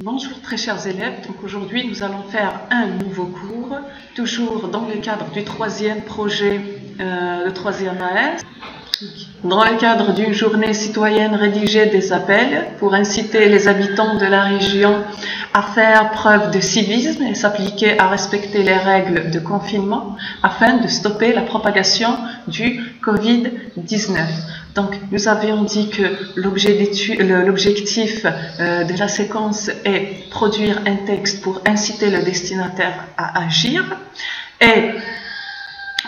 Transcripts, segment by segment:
Bonjour très chers élèves, donc aujourd'hui nous allons faire un nouveau cours, toujours dans le cadre du troisième projet, le troisième AS, dans le cadre d'une journée citoyenne rédigée des appels pour inciter les habitants de la région à faire preuve de civisme et s'appliquer à respecter les règles de confinement afin de stopper la propagation du Covid-19. Donc, nous avions dit que l'objectif de la séquence est produire un texte pour inciter le destinataire à agir. Et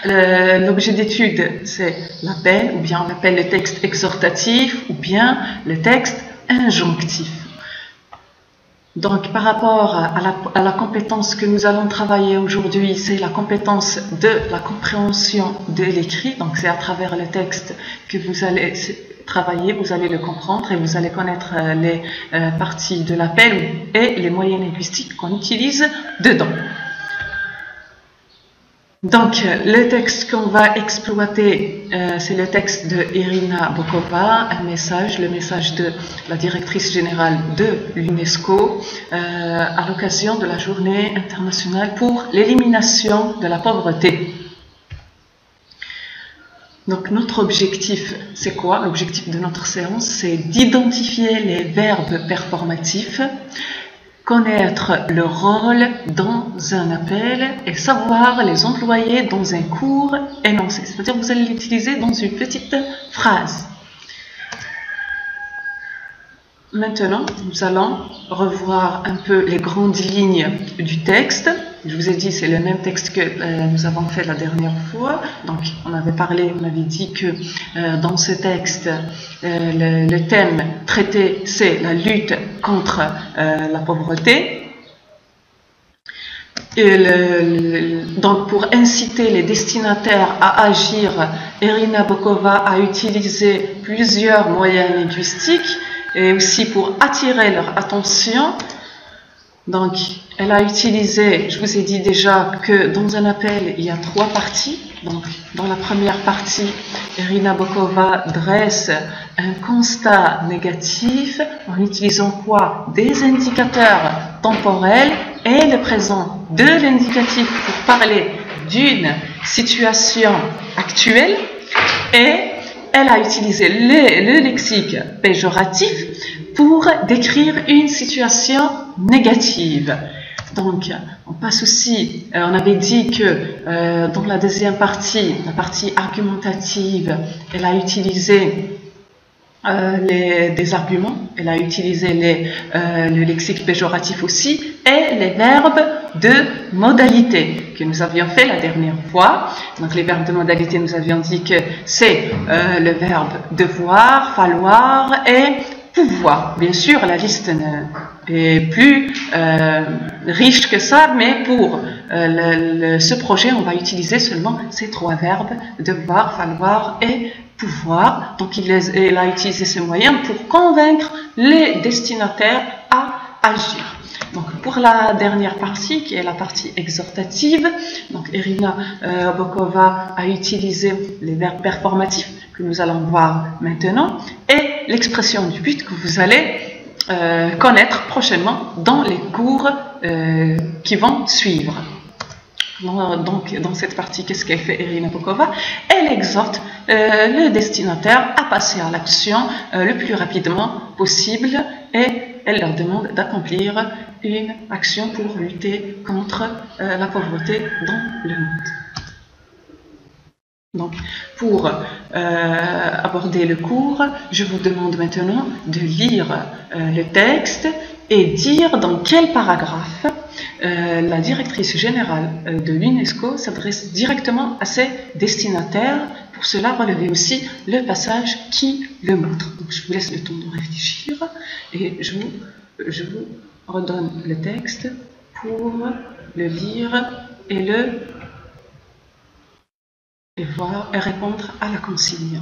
l'objet d'étude, c'est l'appel, ou bien on appelle le texte exhortatif, ou bien le texte injonctif. Donc, par rapport à la compétence que nous allons travailler aujourd'hui, c'est la compétence de la compréhension de l'écrit. Donc, c'est à travers le texte que vous allez travailler, vous allez le comprendre et vous allez connaître les parties de l'appel et les moyens linguistiques qu'on utilise dedans. Donc, le texte qu'on va exploiter, c'est le texte de Irina Bokova, le message de la directrice générale de l'UNESCO à l'occasion de la journée internationale pour l'élimination de la pauvreté. Donc, notre objectif, c'est quoi? L'objectif de notre séance, c'est d'identifier les verbes performatifs, connaître le rôle dans un appel et savoir les employer dans un court énoncé. C'est-à-dire que vous allez l'utiliser dans une petite phrase. Maintenant, nous allons revoir un peu les grandes lignes du texte. Je vous ai dit, c'est le même texte que nous avons fait la dernière fois. Donc, on avait dit que dans ce texte, le thème traité, c'est la lutte contre la pauvreté. Donc, pour inciter les destinataires à agir, Irina Bokova a utilisé plusieurs moyens linguistiques et aussi pour attirer leur attention. Donc, elle a utilisé, je vous ai dit déjà que dans un appel, il y a 3 parties. Donc, dans la première partie, Irina Bokova dresse un constat négatif en utilisant quoi? Des indicateurs temporels et le présent de l'indicatif pour parler d'une situation actuelle. Et elle a utilisé le lexique péjoratif pour décrire une situation négative. Donc, on passe aussi, on avait dit que dans la deuxième partie, la partie argumentative, elle a utilisé des arguments, elle a utilisé le lexique péjoratif aussi, et les verbes de modalité que nous avions fait la dernière fois. Donc les verbes de modalité, nous avions dit que c'est le verbe devoir, falloir et pouvoir. Bien sûr, la liste est plus riche que ça, mais pour ce projet, on va utiliser seulement ces 3 verbes, devoir, falloir et pouvoir. Donc, il a utilisé ces moyens pour convaincre les destinataires à agir. Donc, pour la dernière partie, qui est la partie exhortative, donc Irina Bokova a utilisé les verbes performatifs que nous allons voir maintenant et l'expression du but que vous allez connaître prochainement dans les cours qui vont suivre. Donc, dans cette partie, qu'est-ce qu'elle fait Irina Bokova? Elle exhorte le destinataire à passer à l'action le plus rapidement possible et elle leur demande d'accomplir une action pour lutter contre la pauvreté dans le monde. Donc, pour aborder le cours, je vous demande maintenant de lire le texte et dire dans quel paragraphe la directrice générale de l'UNESCO s'adresse directement à ses destinataires. Pour cela, relevez aussi le passage qui le montre. Donc, je vous laisse le temps de réfléchir et je vous redonne le texte pour le lire et voir et répondre à la consigne.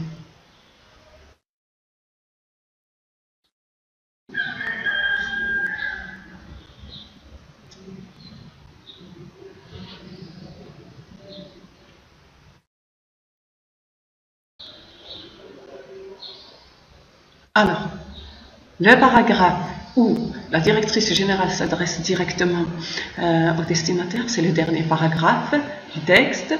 Alors, le paragraphe où la directrice générale s'adresse directement au destinataire, c'est le dernier paragraphe du texte.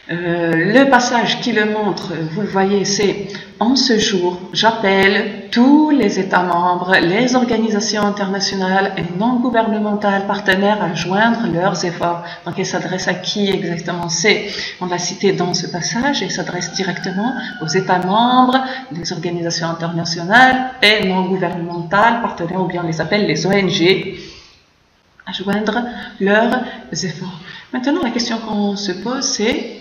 Le passage qui le montre, vous le voyez, c'est « En ce jour, j'appelle tous les États membres, les organisations internationales et non gouvernementales partenaires à joindre leurs efforts. » Donc, elle s'adresse à qui exactement? On l'a cité dans ce passage, elle s'adresse directement aux États membres, les organisations internationales et non gouvernementales partenaires, ou bien on les appelle les ONG, à joindre leurs efforts. Maintenant, la question qu'on se pose, c'est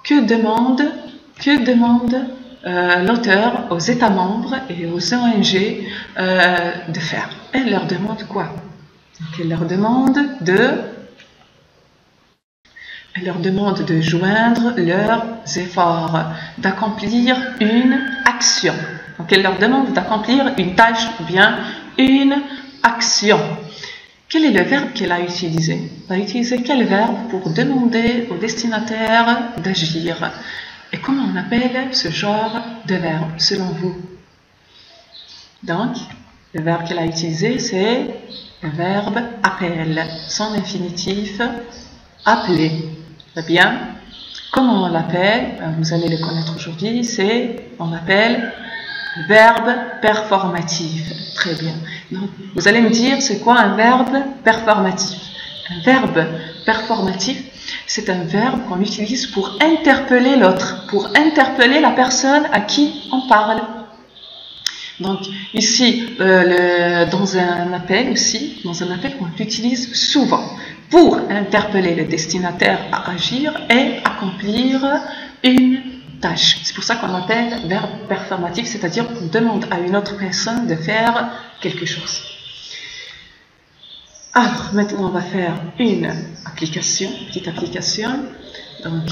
que demande l'auteur aux États membres et aux ONG de faire? Elle leur demande quoi? Donc, elle leur demande de joindre leurs efforts, d'accomplir une action. Donc, elle leur demande d'accomplir une tâche ou bien une action. Quel est le verbe qu'elle a utilisé? Elle a utilisé quel verbe pour demander au destinataire d'agir? Et comment on appelle ce genre de verbe, selon vous? Donc, le verbe qu'elle a utilisé, c'est le verbe appelle, son infinitif appeler. Très bien. Comment on l'appelle? Vous allez le connaître aujourd'hui, on l'appelle verbe performatif. Très bien. Donc, vous allez me dire, c'est quoi un verbe performatif? Un verbe performatif, c'est un verbe qu'on utilise pour interpeller l'autre, pour interpeller la personne à qui on parle. Donc, ici, dans un appel on l'utilise souvent pour interpeller le destinataire à agir et accomplir une tâche. C'est pour ça qu'on l'appelle verbe performatif, c'est-à-dire qu'on demande à une autre personne de faire quelque chose. Alors, maintenant, on va faire une petite application. Donc,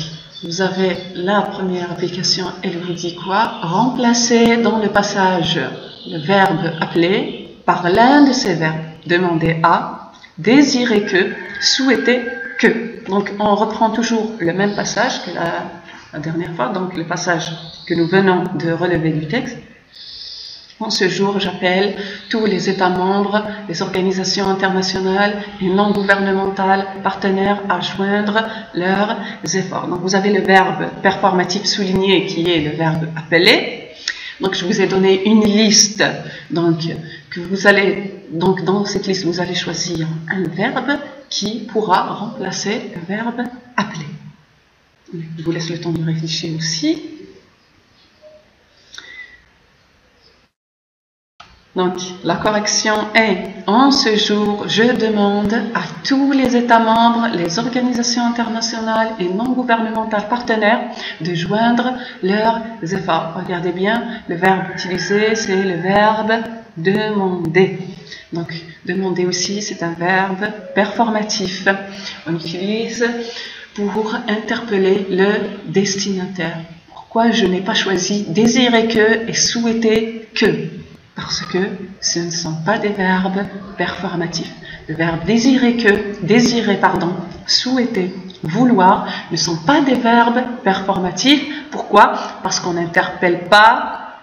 vous avez la première application, elle vous dit quoi? Remplacez dans le passage le verbe appeler par l'un de ces verbes. Demander à, désirer que, souhaiter que. Donc, on reprend toujours le même passage que la dernière fois, donc le passage que nous venons de relever du texte. En ce jour, j'appelle tous les États membres, les organisations internationales et non gouvernementales partenaires à joindre leurs efforts. Donc, vous avez le verbe performatif souligné qui est le verbe appeler. Donc, je vous ai donné une liste. Donc, dans cette liste, vous allez choisir un verbe qui pourra remplacer le verbe appeler. Je vous laisse le temps de réfléchir aussi. Donc, la correction est « En ce jour, je demande à tous les États membres, les organisations internationales et non gouvernementales partenaires de joindre leurs efforts. » Regardez bien, le verbe utilisé, c'est le verbe « demander ». Donc, demander aussi, c'est un verbe performatif. On l'utilise pour interpeller le destinataire. Pourquoi je n'ai pas choisi « désirer que » et « souhaiter que » ? Parce que ce ne sont pas des verbes performatifs. Le verbe désirer, souhaiter, vouloir ne sont pas des verbes performatifs. Pourquoi? Parce qu'on n'interpelle pas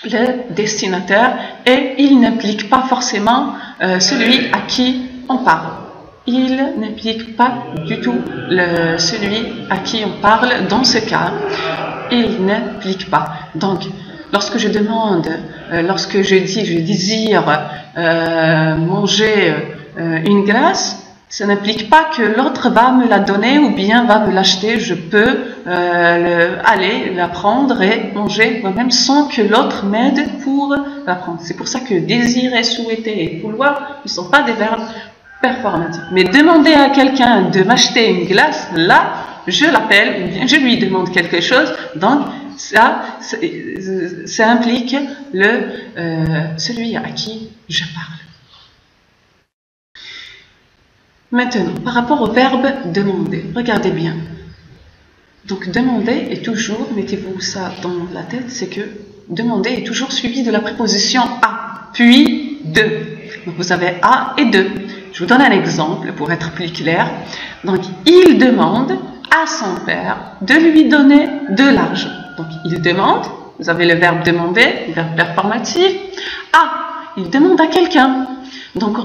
le destinataire et il n'implique pas forcément celui à qui on parle. Il n'implique pas du tout celui à qui on parle dans ce cas. Il n'implique pas. Donc, lorsque je demande, lorsque je désire manger une glace, ça n'implique pas que l'autre va me la donner ou bien va me l'acheter. Je peux aller la prendre et manger moi-même sans que l'autre m'aide pour la prendre. C'est pour ça que désirer, souhaiter et vouloir ne sont pas des verbes performatifs. Mais demander à quelqu'un de m'acheter une glace, là, je l'appelle ou bien je lui demande quelque chose, donc ça implique celui à qui je parle. Maintenant, par rapport au verbe demander, regardez bien. Donc, demander est toujours, mettez-vous ça dans la tête, c'est que demander est toujours suivi de la préposition à, puis de. Donc, vous avez à et de. Je vous donne un exemple pour être plus clair. Donc, il demande à son père de lui donner de l'argent. Donc, il demande, vous avez le verbe demander, le verbe performatif. Ah, il demande à quelqu'un. Donc,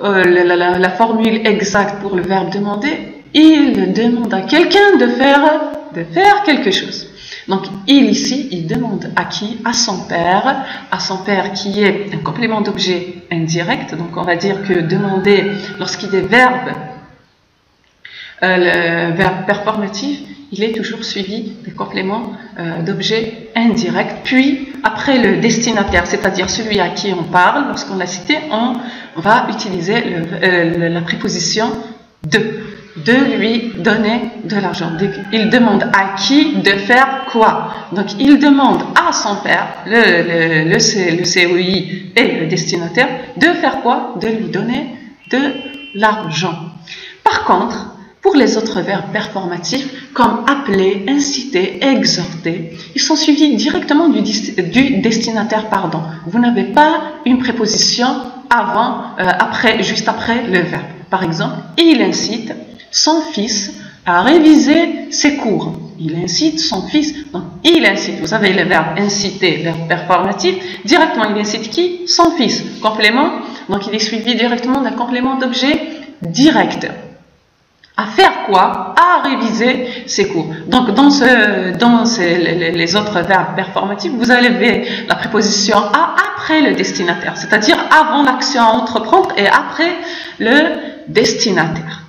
la formule exacte pour le verbe demander, il demande à quelqu'un de faire quelque chose. Donc, il ici, il demande à qui? À son père qui est un complément d'objet indirect. Donc, on va dire que demander, lorsqu'il est verbe, le verbe performatif, il est toujours suivi des compléments d'objet indirect. Puis, après le destinataire, c'est-à-dire celui à qui on parle, lorsqu'on l'a cité, on va utiliser la préposition de lui donner de l'argent. Il demande à qui de faire quoi. Donc, il demande à son père, le COI et le destinataire, de faire quoi? De lui donner de l'argent. Par contre, pour les autres verbes performatifs, comme appeler, inciter, exhorter, ils sont suivis directement du destinataire, pardon. Vous n'avez pas une préposition juste après le verbe. Par exemple, il incite son fils à réviser ses cours. Il incite son fils. Donc, il incite. Vous savez, le verbe inciter, verbe performatif, directement, il incite qui? Son fils. Complément. Donc, il est suivi directement d'un complément d'objet direct. À faire quoi? À réviser ses cours. Donc, dans les autres verbes performatifs, vous avez la préposition à après le destinataire, c'est-à-dire avant l'action à entreprendre et après le destinataire.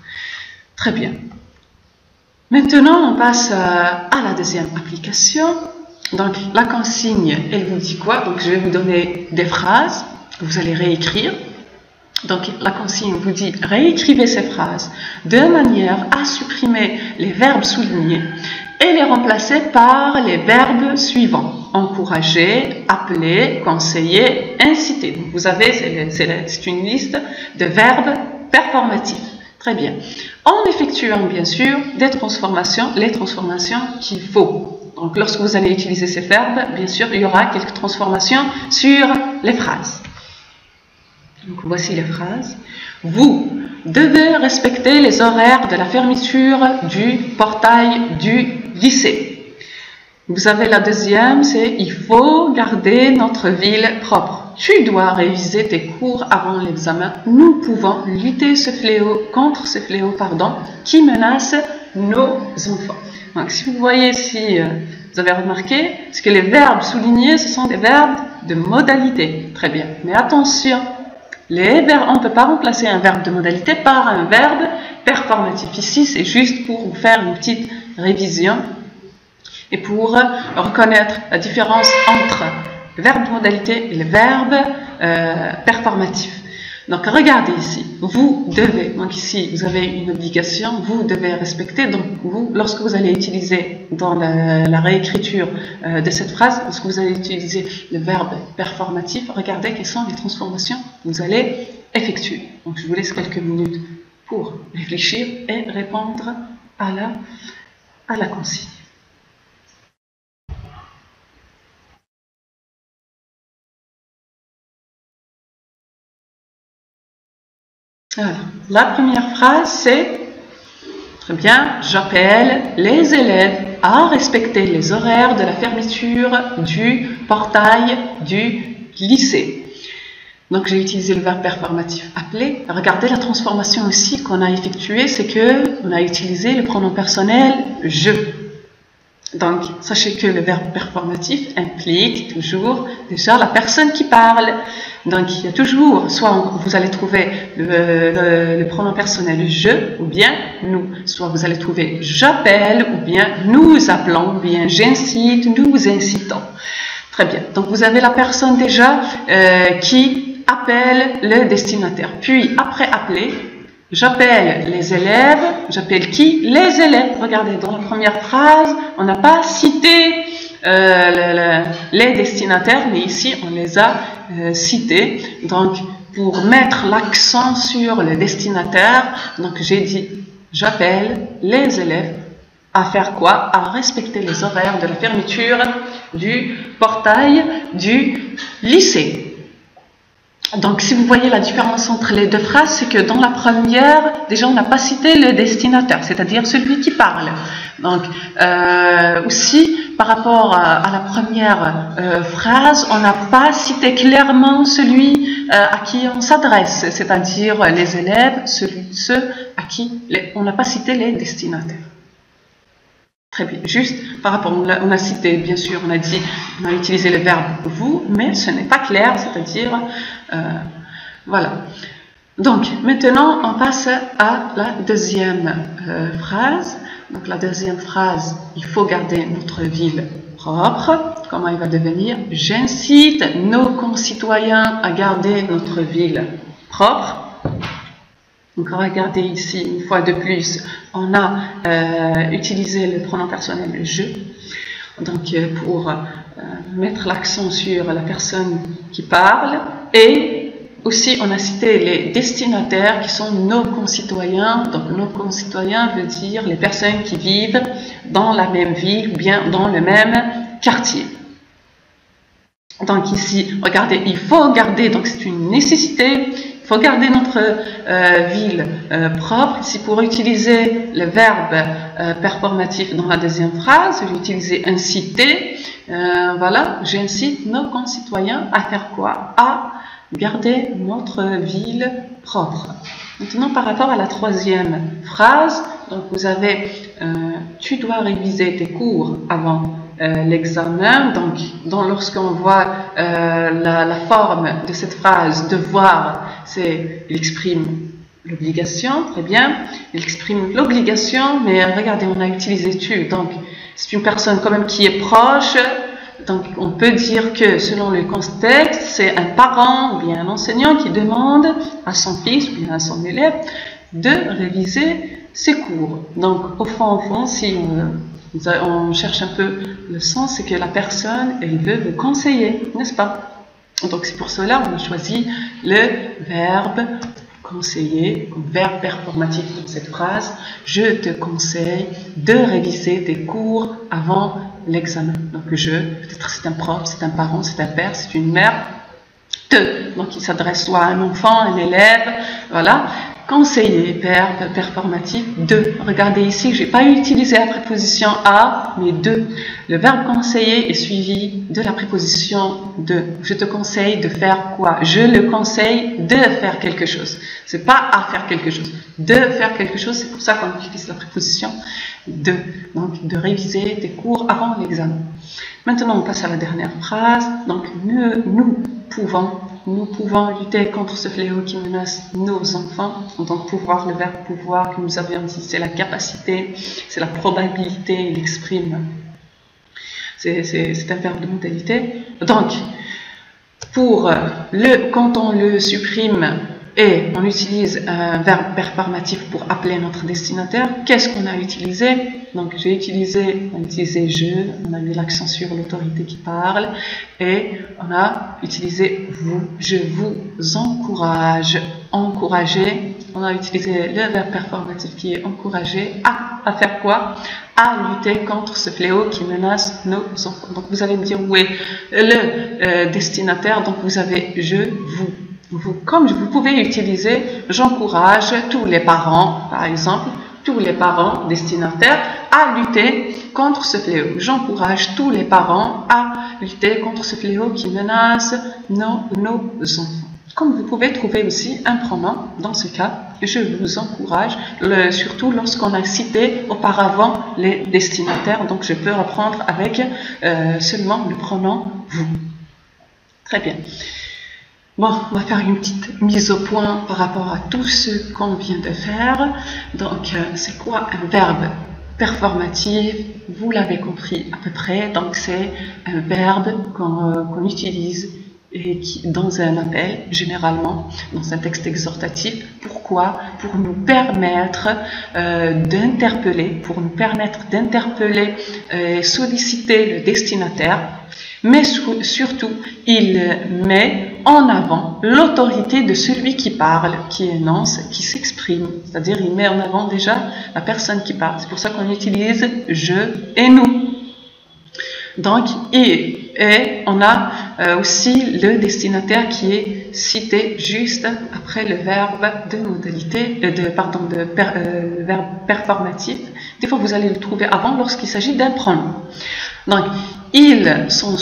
Très bien. Maintenant, on passe à la deuxième application. Donc, la consigne, elle vous dit quoi? Donc, je vais vous donner des phrases que vous allez réécrire. Donc, la consigne vous dit réécrivez ces phrases de manière à supprimer les verbes soulignés et les remplacer par les verbes suivants. Encourager, appeler, conseiller, inciter. Donc, vous avez, c'est une liste de verbes performatifs. Très bien. En effectuant, bien sûr, les transformations qu'il faut. Donc, lorsque vous allez utiliser ces verbes, bien sûr, il y aura quelques transformations sur les phrases. Donc, voici les phrases. Vous devez respecter les horaires de la fermeture du portail du lycée. Vous avez la deuxième, c'est il faut garder notre ville propre. Tu dois réviser tes cours avant l'examen. Nous pouvons lutter contre ce fléau, qui menace nos enfants. Donc, si vous voyez, si vous avez remarqué, c'est que les verbes soulignés, ce sont des verbes de modalité. Très bien. Mais attention, on ne peut pas remplacer un verbe de modalité par un verbe performatif. Ici, c'est juste pour vous faire une petite révision et pour reconnaître la différence entre le verbe de modalité et le verbe performatif. Donc, regardez ici. Vous devez. Donc, ici, vous avez une obligation. Vous devez respecter. Donc, vous, lorsque vous allez utiliser dans la réécriture de cette phrase, lorsque vous allez utiliser le verbe performatif, regardez quelles sont les transformations que vous allez effectuer. Donc, je vous laisse quelques minutes pour réfléchir et répondre à la consigne. Alors, la première phrase, c'est, très bien, j'appelle les élèves à respecter les horaires de la fermeture du portail du lycée. Donc, j'ai utilisé le verbe performatif appeler. Regardez la transformation aussi qu'on a effectuée, c'est qu'on a utilisé le pronom personnel je. Donc, sachez que le verbe performatif implique toujours déjà la personne qui parle. Donc, il y a toujours, soit vous allez trouver le pronom personnel je ou bien nous. Soit vous allez trouver j'appelle ou bien nous appelons ou bien j'incite, nous incitons. Très bien. Donc, vous avez la personne déjà qui appelle le destinataire. Puis, après appeler, j'appelle les élèves. J'appelle qui? Les élèves. Regardez, dans la première phrase, on n'a pas cité les destinataires, mais ici, on les a cités. Donc, pour mettre l'accent sur le destinataire, donc j'ai dit, j'appelle les élèves à faire quoi? À respecter les horaires de la fermeture du portail du lycée. Donc, si vous voyez la différence entre les deux phrases, c'est que dans la première, déjà, on n'a pas cité le destinataire, c'est-à-dire celui qui parle. Donc, aussi, par rapport à la première phrase, on n'a pas cité clairement celui à qui on s'adresse, c'est-à-dire les élèves, ceux à qui on n'a pas cité les destinataires. Très bien, juste par rapport, on a cité, bien sûr, on a utilisé le verbe vous, mais ce n'est pas clair, c'est-à-dire, voilà. Donc, maintenant, on passe à la deuxième phrase. Donc, la deuxième phrase, il faut garder notre ville propre. Comment il va devenir? J'incite nos concitoyens à garder notre ville propre. Donc, on va regarder ici, une fois de plus, on a utilisé le pronom personnel je. Donc, pour mettre l'accent sur la personne qui parle. Et aussi, on a cité les destinataires qui sont nos concitoyens. Donc, nos concitoyens veut dire les personnes qui vivent dans la même ville ou bien dans le même quartier. Donc, ici, regardez, il faut garder, donc c'est une nécessité. Il faut garder notre ville propre. Ici, pour utiliser le verbe performatif dans la deuxième phrase, je vais utiliser inciter. Voilà, j'incite nos concitoyens à faire quoi? À garder notre ville propre. Maintenant, par rapport à la troisième phrase, donc vous avez tu dois réviser tes cours avant l'examen. Donc, lorsqu'on voit la forme de cette phrase, devoir, il exprime l'obligation, très bien, il exprime l'obligation, mais regardez, on a utilisé tu, donc c'est une personne quand même qui est proche, donc on peut dire que selon le contexte, c'est un parent ou bien un enseignant qui demande à son fils ou bien à son élève de réviser ses cours. Donc au fond, si on cherche un peu le sens, c'est que la personne, elle veut vous conseiller, n'est-ce pas? Donc c'est pour cela qu'on a choisi le verbe conseiller, comme verbe performatif dans cette phrase. Je te conseille de réviser tes cours avant l'examen. Donc peut-être c'est un prof, c'est un parent, c'est un père, c'est une mère. Donc il s'adresse soit à un enfant, un élève, voilà. Conseiller, verbe performatif, de. Regardez ici, je n'ai pas utilisé la préposition à, mais de. Le verbe conseiller est suivi de la préposition de. Je te conseille de faire quoi? Je le conseille de faire quelque chose. C'est pas à faire quelque chose. De faire quelque chose, c'est pour ça qu'on utilise la préposition de. Donc, de réviser tes cours avant l'examen. Maintenant, on passe à la dernière phrase. Donc, nous pouvons lutter contre ce fléau qui menace nos enfants. Donc, pouvoir, le verbe pouvoir que nous avions dit, c'est la capacité, c'est la probabilité, il exprime. C'est un verbe de modalité. Donc, quand on le supprime et on utilise un verbe performatif pour appeler notre destinataire, qu'est-ce qu'on a utilisé? Donc, on a utilisé je, on a mis l'accent sur l'autorité qui parle, et on a utilisé vous, je vous encourage, encourager. On a utilisé le verbe performatif qui est encourager à faire quoi? À lutter contre ce fléau qui menace nos enfants. Donc, vous allez me dire où est le destinataire. Donc, vous avez je, vous. Comme vous pouvez utiliser, j'encourage tous les parents, par exemple, tous les parents destinataires à lutter contre ce fléau. J'encourage tous les parents à lutter contre ce fléau qui menace nos enfants. Comme vous pouvez trouver aussi un pronom dans ce cas, je vous encourage, surtout lorsqu'on a cité auparavant les destinataires. Donc je peux reprendre avec seulement le pronom vous. Très bien. Bon, on va faire une petite mise au point par rapport à tout ce qu'on vient de faire. Donc, c'est quoi un verbe performatif? Vous l'avez compris à peu près. Donc, c'est un verbe qu'on utilise dans un appel, généralement, dans un texte exhortatif. Pourquoi? Pour nous permettre d'interpeller, et solliciter le destinataire. Mais surtout, il met en avant l'autorité de celui qui parle, qui énonce, qui s'exprime. C'est-à-dire, il met en avant déjà la personne qui parle. C'est pour ça qu'on utilise je et nous. Donc, et on a aussi le destinataire qui est cité juste après le verbe de modalité, le verbe performatif. Des fois, vous allez le trouver avant lorsqu'il s'agit d'un pronom. Donc, ils sont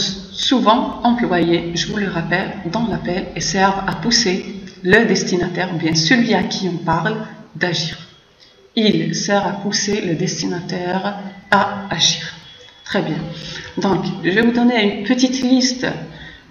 souvent employés, je vous le rappelle, dans l'appel et servent à pousser le destinataire, ou bien celui à qui on parle, d'agir. Il sert à pousser le destinataire à agir. Très bien. Donc, je vais vous donner une petite liste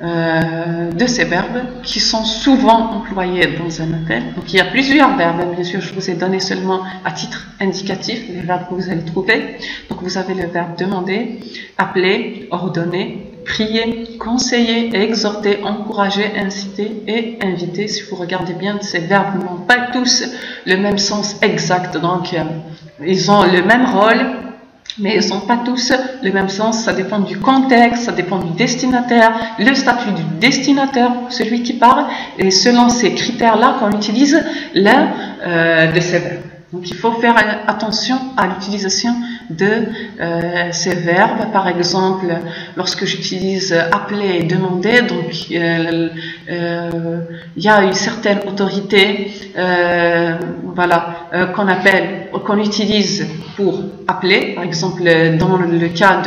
de ces verbes qui sont souvent employés dans un appel. Donc, il y a plusieurs verbes. Bien sûr, je vous ai donné seulement à titre indicatif les verbes que vous allez trouver. Donc, vous avez le verbe demander, appeler, ordonner, prier, conseiller, exhorter, encourager, inciter et inviter. Si vous regardez bien, ces verbes n'ont pas tous le même sens exact. Donc, ils ont le même rôle, mais ils n'ont pas tous le même sens. Ça dépend du contexte, ça dépend du destinataire, le statut du destinataire, celui qui parle. Et selon ces critères-là qu'on utilise l'un de ces verbes. Donc, il faut faire attention à l'utilisation de ces verbes. Par exemple, lorsque j'utilise appeler et demander, donc il y a une certaine autorité, qu'on utilise pour appeler. Par exemple, dans le cas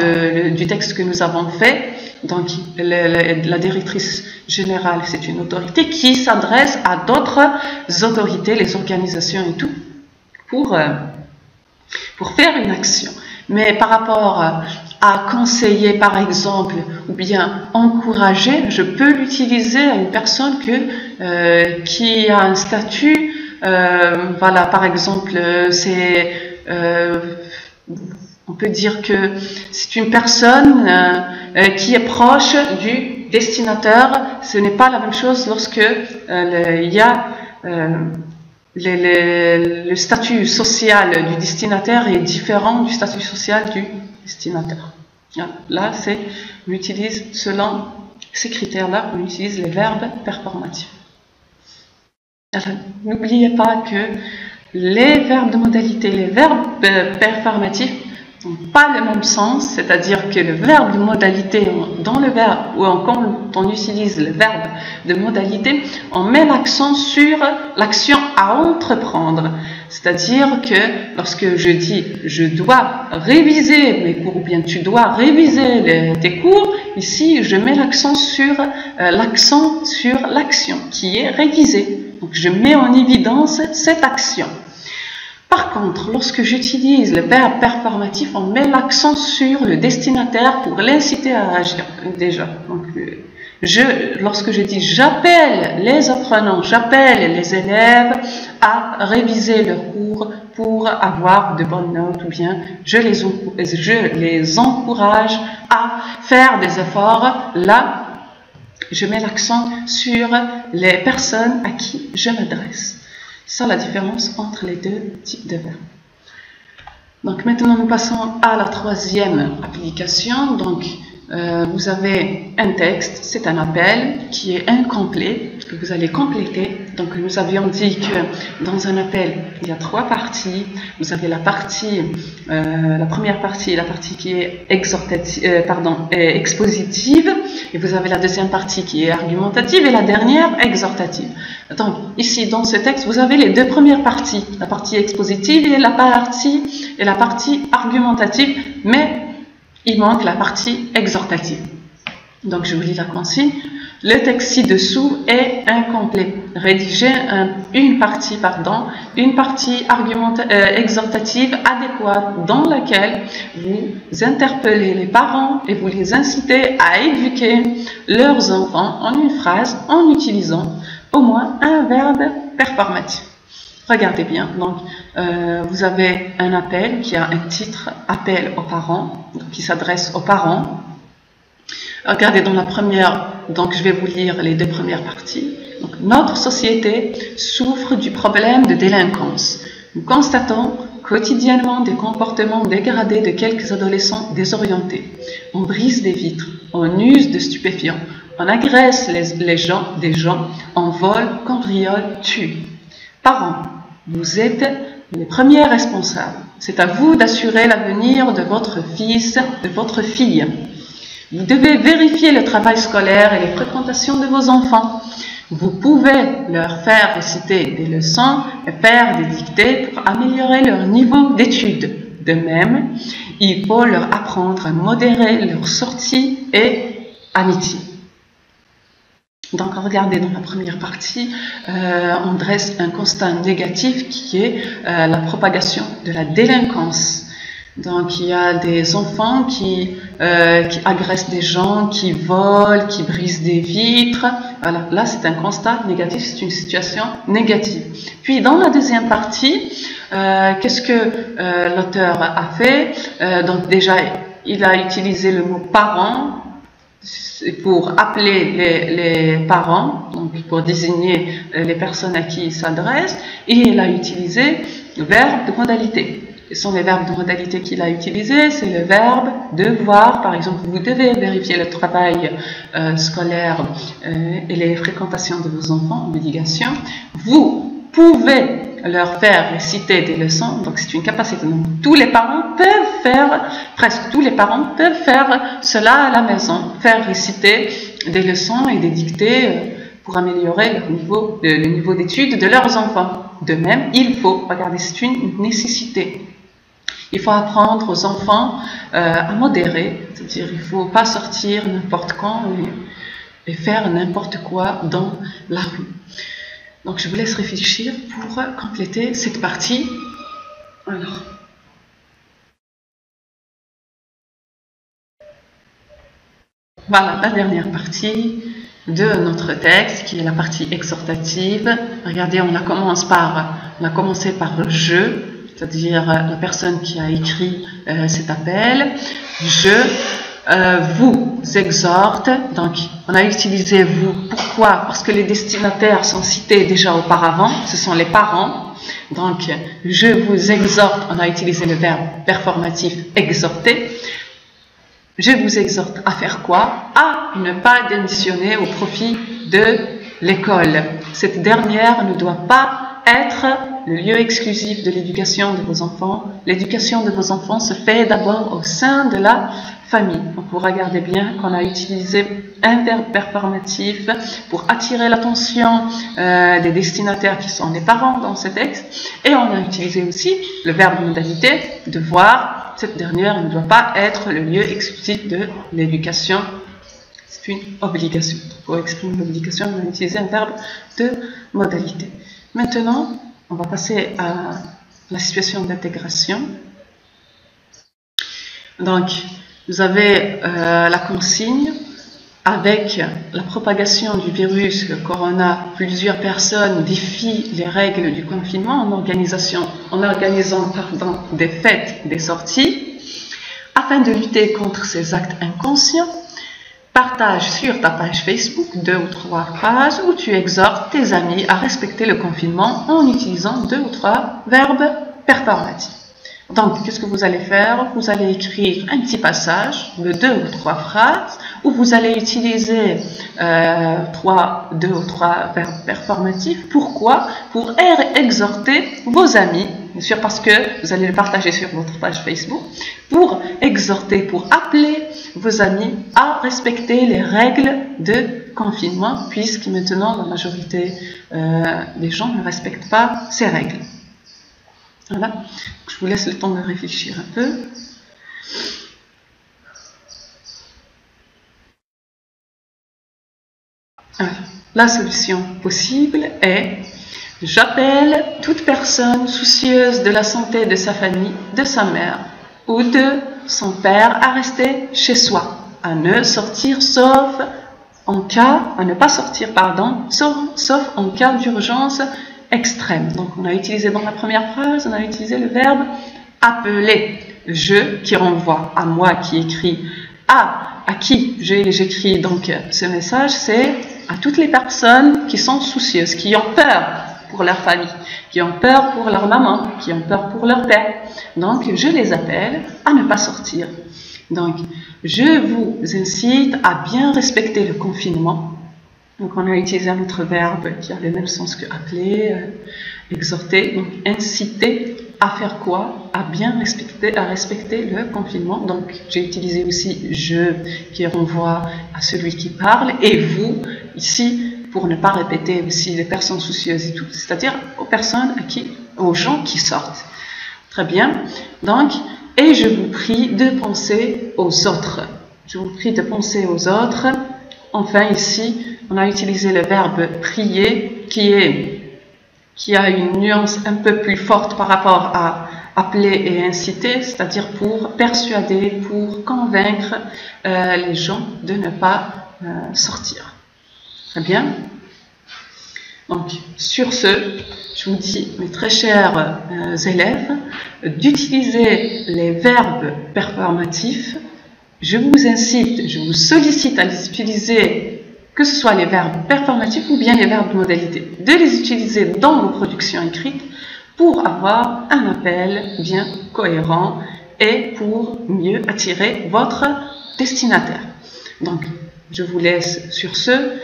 du texte que nous avons fait, donc la directrice générale, c'est une autorité qui s'adresse à d'autres autorités, les organisations et tout, pour faire une action. Mais par rapport à conseiller, par exemple, ou bien encourager, je peux l'utiliser à une personne qui a un statut, par exemple, on peut dire que c'est une personne qui est proche du destinataire. Ce n'est pas la même chose lorsque il y a le statut social du destinataire est différent du statut social du destinataire. Là, on utilise selon ces critères-là, on utilise les verbes performatifs. N'oubliez pas que les verbes de modalité, les verbes performatifs n'ont pas le même sens, c'est-à-dire que le verbe de modalité, dans le verbe, ou quand on utilise le verbe de modalité, on met l'accent sur l'action à entreprendre. C'est-à-dire que lorsque je dis je dois réviser mes cours, ou bien tu dois réviser tes cours, ici je mets l'accent sur l'action qui est révisée. Donc je mets en évidence cette action. Par contre, lorsque j'utilise le verbe performatif, on met l'accent sur le destinataire pour l'inciter à agir. Déjà, donc, lorsque je dis j'appelle les apprenants, j'appelle les élèves à réviser leurs cours pour avoir de bonnes notes, ou bien je les encourage à faire des efforts, là, je mets l'accent sur les personnes à qui je m'adresse. C'est ça la différence entre les deux types de verbes. Donc maintenant nous passons à la troisième application. Donc vous avez un texte, c'est un appel qui est incomplet, que vous allez compléter. Donc nous avions dit que dans un appel il y a trois parties. Vous avez la première partie, la partie qui est expositive, et vous avez la deuxième partie qui est argumentative et la dernière exhortative. Donc ici dans ce texte vous avez les deux premières parties, la partie expositive et la partie argumentative, mais il manque la partie exhortative. Donc je vous lis la consigne. Le texte ci-dessous est incomplet. Rédigez une partie exhortative adéquate dans laquelle vous interpellez les parents et vous les incitez à éduquer leurs enfants en une phrase en utilisant au moins un verbe performatif. Regardez bien, donc vous avez un appel qui a un titre « Appel aux parents », qui s'adresse aux parents. Regardez dans la première, donc je vais vous lire les deux premières parties. Donc, notre société souffre du problème de délinquance. Nous constatons quotidiennement des comportements dégradés de quelques adolescents désorientés. On brise des vitres, on use de stupéfiants, on agresse des gens, on vole, cambriole, tue. Parents, vous êtes les premiers responsables. C'est à vous d'assurer l'avenir de votre fils, de votre fille. Vous devez vérifier le travail scolaire et les fréquentations de vos enfants. Vous pouvez leur faire réciter des leçons et faire des dictées pour améliorer leur niveau d'études. De même, il faut leur apprendre à modérer leurs sorties et amitié. Donc, regardez, dans la première partie, on dresse un constat négatif qui est la propagation de la délinquance. Donc, il y a des enfants qui agressent des gens, qui volent, qui brisent des vitres. Voilà, là, c'est un constat négatif, c'est une situation négative. Puis, dans la deuxième partie, qu'est-ce que l'auteur a fait? Donc, déjà, il a utilisé le mot « parents » pour appeler les parents, donc pour désigner les personnes à qui il s'adresse, et il a utilisé le verbe de modalité. Quels sont les verbes de modalité qu'il a utilisés? C'est le verbe devoir. Par exemple, vous devez vérifier le travail scolaire et les fréquentations de vos enfants, obligation. Vous pouvez leur faire réciter des leçons, donc c'est une capacité. Donc, tous les parents peuvent faire, presque tous les parents peuvent faire cela à la maison, faire réciter des leçons et des dictées pour améliorer le niveau d'études de leurs enfants. De même, il faut, regardez, c'est une nécessité. Il faut apprendre aux enfants à modérer, c'est-à-dire il ne faut pas sortir n'importe quand et faire n'importe quoi dans la rue. Donc je vous laisse réfléchir pour compléter cette partie. Alors, voilà la dernière partie de notre texte qui est la partie exhortative. Regardez, on a commencé par le je. C'est-à-dire la personne qui a écrit cet appel. Je vous exhorte. Donc, on a utilisé vous. Pourquoi? Parce que les destinataires sont cités déjà auparavant. Ce sont les parents. Donc, je vous exhorte. On a utilisé le verbe performatif exhorter. Je vous exhorte à faire quoi? À ne pas démissionner au profit de l'école. Cette dernière ne doit pas être le lieu exclusif de l'éducation de vos enfants. L'éducation de vos enfants se fait d'abord au sein de la famille. Donc vous regardez bien qu'on a utilisé un verbe performatif pour attirer l'attention des destinataires qui sont les parents dans ce texte. Et on a utilisé aussi le verbe modalité, devoir. Cette dernière ne doit pas être le lieu exclusif de l'éducation. C'est une obligation. Pour exprimer l'obligation, on a utilisé un verbe de modalité. Maintenant, on va passer à la situation d'intégration. Donc, vous avez la consigne avec la propagation du virus, le corona, plusieurs personnes défient les règles du confinement en organisant des fêtes, des sorties, afin de lutter contre ces actes inconscients. Partage sur ta page Facebook 2 ou 3 phrases où tu exhortes tes amis à respecter le confinement en utilisant 2 ou 3 verbes performatifs. Donc, qu'est-ce que vous allez faire? Vous allez écrire un petit passage de 2 ou 3 phrases où vous allez utiliser 2 ou 3 verbes performatifs. Pourquoi? Pour exhorter vos amis, bien sûr parce que vous allez le partager sur votre page Facebook, pour exhorter, pour appeler vos amis à respecter les règles de confinement, puisque maintenant la majorité des gens ne respectent pas ces règles. Voilà, je vous laisse le temps de réfléchir un peu. Alors, la solution possible est: j'appelle toute personne soucieuse de la santé de sa famille, de sa mère ou de son père à rester chez soi, à ne sortir sauf en cas d'urgence extrême. Donc on a utilisé dans la première phrase, on a utilisé le verbe appeler. Je qui renvoie à moi qui écrit, à qui j'écris donc ce message, c'est à toutes les personnes qui sont soucieuses, qui ont peur pour leur famille, qui ont peur pour leur maman, qui ont peur pour leur père. Donc je les appelle à ne pas sortir. Donc je vous incite à bien respecter le confinement. Donc on a utilisé un autre verbe qui a le même sens que appeler, exhorter, donc inciter à faire quoi? À bien respecter le confinement. Donc j'ai utilisé aussi je qui renvoie à celui qui parle et vous ici pour ne pas répéter aussi les personnes soucieuses et tout, c'est-à-dire aux gens qui sortent. Très bien. Donc, et je vous prie de penser aux autres. Je vous prie de penser aux autres. Enfin, ici, on a utilisé le verbe prier qui a une nuance un peu plus forte par rapport à appeler et inciter, c'est-à-dire pour persuader, pour convaincre les gens de ne pas sortir. Très bien. Donc, sur ce, je vous dis, mes très chers élèves, d'utiliser les verbes performatifs. Je vous incite, je vous sollicite à les utiliser, que ce soit les verbes performatifs ou bien les verbes de modalité, de les utiliser dans vos productions écrites pour avoir un appel bien cohérent et pour mieux attirer votre destinataire. Donc, je vous laisse sur ce.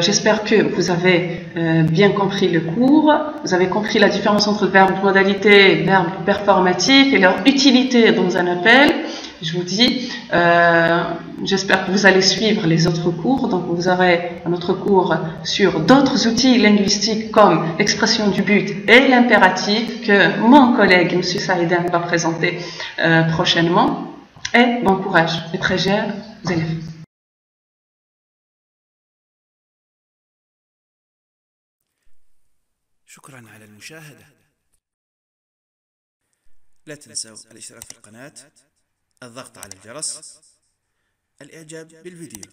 J'espère que vous avez bien compris le cours, vous avez compris la différence entre le verbe de modalité et le verbe performatif et leur utilité dans un appel. Je vous dis, j'espère que vous allez suivre les autres cours. Donc, vous aurez un autre cours sur d'autres outils linguistiques comme l'expression du but et l'impératif que mon collègue, M. Saïdan, va présenter prochainement. Et bon courage, mes très chers élèves. شكرا على المشاهدة. لا تنسوا الاشتراك في القناة، الضغط على الجرس، الإعجاب بالفيديو.